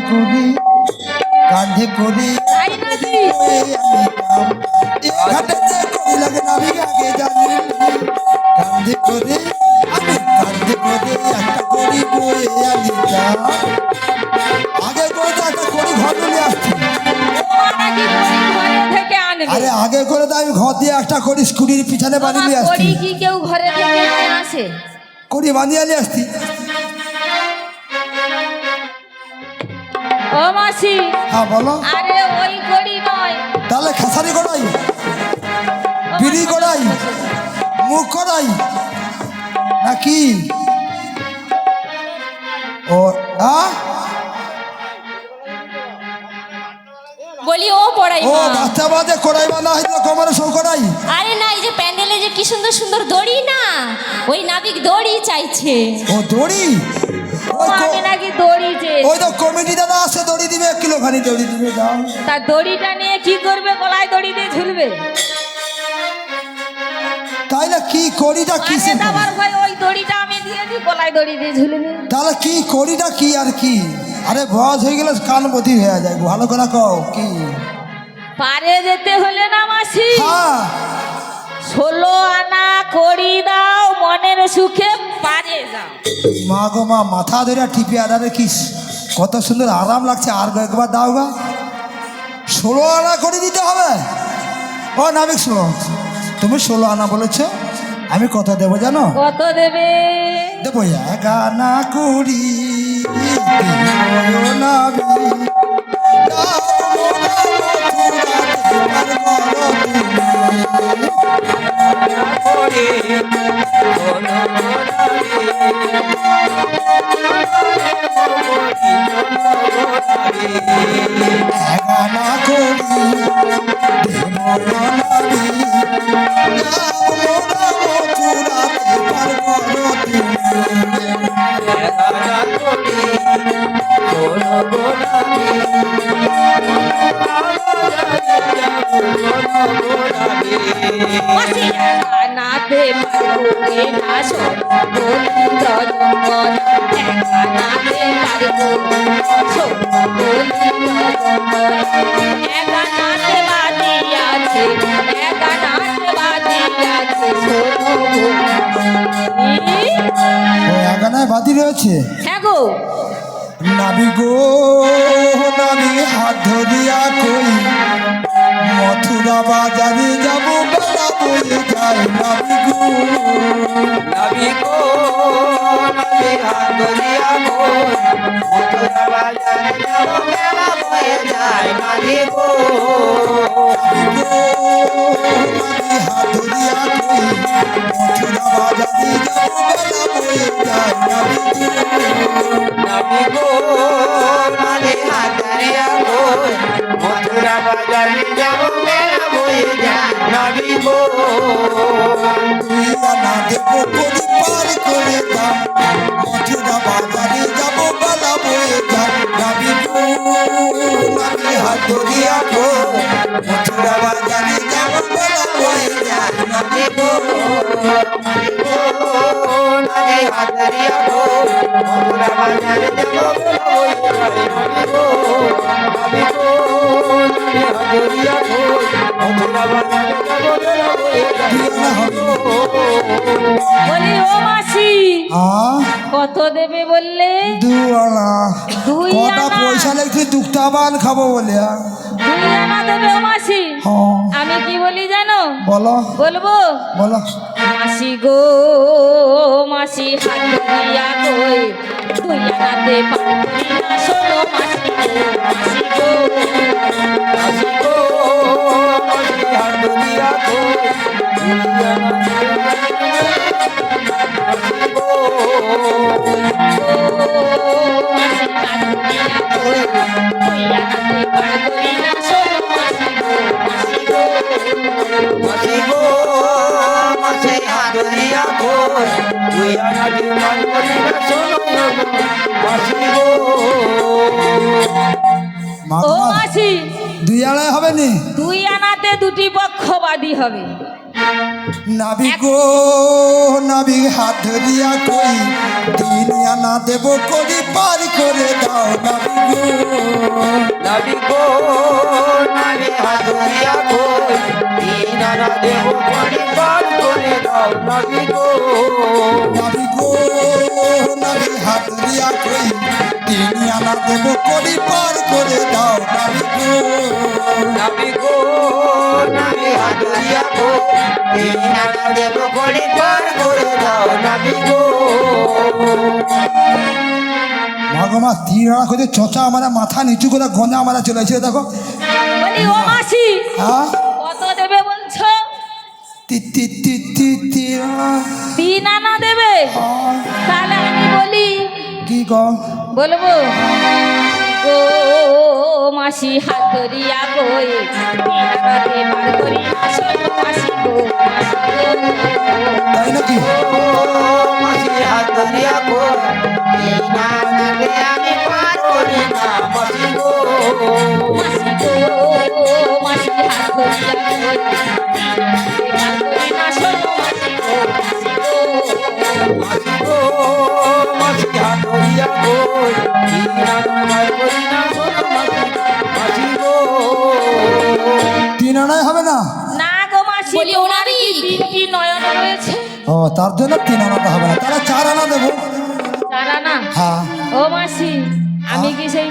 করি কাঁধে করি ঘাটে যে করি লাগে নাবি আগে জানি কাঁধে করে আমি কাঁধে করে একটা করি বয়ে আনি যা আগে করে তো একটা করি ঘর নিয়ে আসছি আরে আগে করে তো আমি ঘর দিয়ে একটা করি স্কুটির পিছনে বানিয়ে নিয়ে আসছি কি কেউ ঘরে থেকে নিয়ে আসে করি বানিয়ে নিয়ে আসছি ও মাসি হ্যাঁ বলো আরে ওই গড়ি নয় তাহলে খেসারি করাই বিড়ি করাই মুখ করাই নাকি ও বলি ও পড়াই ও বাচ্চা বাদে করাই বানা হইতো কমার সব করাই আরে না এই যে প্যান্ডেলে যে কি সুন্দর সুন্দর দড়ি না ওই নাবিক দড়ি চাইছে ও দড়ি ও আমি নাকি দড়ি যে ওই তো কমিটি দাদা আছে দড়ি দিবে 1 কিলো খানি দড়ি দিবে দাও তার দড়িটা নিয়ে কি করবে গলায় দড়ি দিয়ে ঝুলবে তাইলে কি করিটা কি আরে দাবার ভাই ওই দড়িটা আমি দিয়ে দিই গলায় দড়ি দিয়ে ঝুলবে তাহলে কি করিটা কি আর কি আরে বয়স হয়ে গেলে কান বধি হয়ে যায় ভালো করে কও কি পারে যেতে হলে না মাসি হ্যাঁ 16 আনা করি দাও মনের সুখে পারে যাও মা গো মা মাথা ধরে টিপে আদারে কি কত সুন্দর আরাম লাগছে আর একবার দাও গা 16 আনা করে দিতে হবে ও নাবিক শোনো তুমি 16 আনা বলেছো আমি কত দেবো জানো কত দেবে দেবো 1 আনা করি নাতে পারবো না সোনা বলি রজঙ্গল নাতে পারবো সোনা বলি রজঙ্গল একা নাতে বাদি আছে একা নাতে বাদি আছে সোনা ও এখানে বাদি রয়েছে হ্যাঁ গো নাবি গো নাবি হাত ধরিয়া কই মথুরা বাজারে যাব বেলা বয়ে যায় নাবি গো নাবি গো নাবি হাত ধরিয়া কই মথুরা বাজারে যাব বেলা বয়ে যায় নাবি গো নাবি হাত ধরিয়া কই মথুরা বাজারে যাব বেলা বয়ে যায় নাবি গো নাবি হাত ধরিয়া কই মথুরা বাজারে যাব বেলা বয়ে যায় নাবি গো তুই না দেব করি পার করে দাম মথুরা বাজারে যাব বেলা বয়ে যায় নাবি গো নাবি হাত ধরিয়া কই মথুরা বাজারে যাব বেলা বয়ে যায় নাবি গো নাবি হাত ধরিয়া কই মথুরা বাজারে যাব বেলা বয়ে যায় নাবি গো নাবি গো নাবি হাত ধরিয়া কই মথুরা বাজারে যাব বেলা বয়ে যায় বলি ও মাসি কত দেবে বললে 2 আনা দুই কটা আনা। পয়সা লাগছে দুটা বান খাবো বলে 2 আনা দেবে ও মাসি হ্যাঁ আমি কি বলি জানো বলো বলবো বলো মাসি গো মাসি হাত ধরিয়া কই 2 আনাতে পারবি না শোনো মাসি গো মাসি গো মাসি গো মাসি হাত ধরিয়া কই মাসি গো মাসি হাত ধরিয়া কই 2 আনাতে পারবি না শোনো মাসি গো মাসি গো মাসি হাত ধরিয়া কই তুই আনাতে পারবি না শোনো মাসি গো ও মাসি 2 আনায় হবে নি 2 আনাতে দুটি পক্ষবাদী হবে নাবি গো নাবি হাত ধরিয়া কই 3 আনা দেব করি পার করে দাও নাবি গো দেব করি পার করে দাও নবী গো নবী গো নবী হাত দিয়া কই তিন আনা দেব করি পার করে দাও নবী গো নবী গো নবী হাতুরিয়া গো তিন আনা দেব করি পার করে দাও নবী গো ভগমা তিন আনা করে চচা আমার মাথা নিচু করে গন্ধা আমার চলে এসে দেখো বলি ও মাসি হ্যাঁ কত দেবে বলছো? তি তি তি তি তি আনা। 3 আনা দেবে? হ্যাঁ, তাহলে আমি বলি কি কর বলবো ও মাসি হাতুরিয়া কই 3 আনাতে পার করি না শোনো মাসি গো তাই নাকি ও মাসি হাতুরিয়া গো তিন আনা দে আমি পার করি না মাসি গো মাসি গো মাসি হাতুরিয়া কই 3 আনাতে পার করি না শোনো মাসি গো মাসি গো মাসি হাতুরিয়া গো তিন আনা পার করি না শোনো মাসি গো তিন আনায় হবে না না গো মাসি তোমার কি 3টি নয়ন রয়েছে? ও তার জন্য তিন আনাটা হবে না তাহলে চার আনা দেবো 4 আনা? হ্যাঁ ও মাসি আমি কি সেই